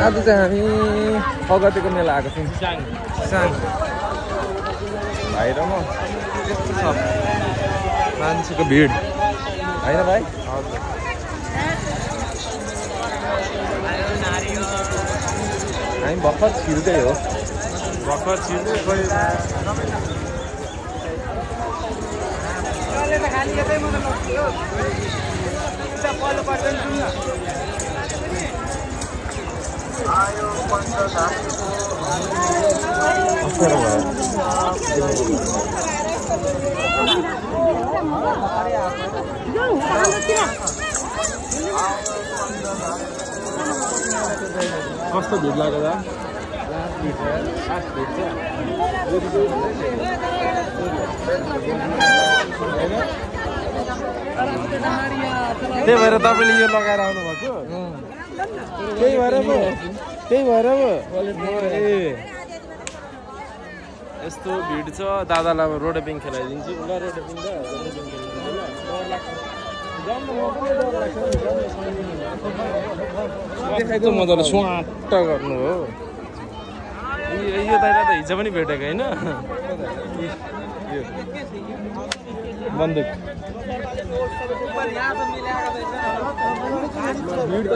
आज चाहिँ हामी फगतेको मेला आएको छौँ साङ भाइ र म कस्तो छ मान्छेको भिड होइन भाइ हामी भर्खर छिर्दै हो भर्खर छिर्दै कस्तो भिड लाग्यो त त्यही भएर तपाईँले यो लगाएर आउनु भएको त्यही भएर ए यस्तो भिड छ दादालाई अब रोडेपिङ खेलाइदिन्छु ल रोडेपिङ देखाइदियो मजाले स्वाट गर्नु हो यो दाइला त हिजो पनि भेटेको होइन बन्दुक भिड त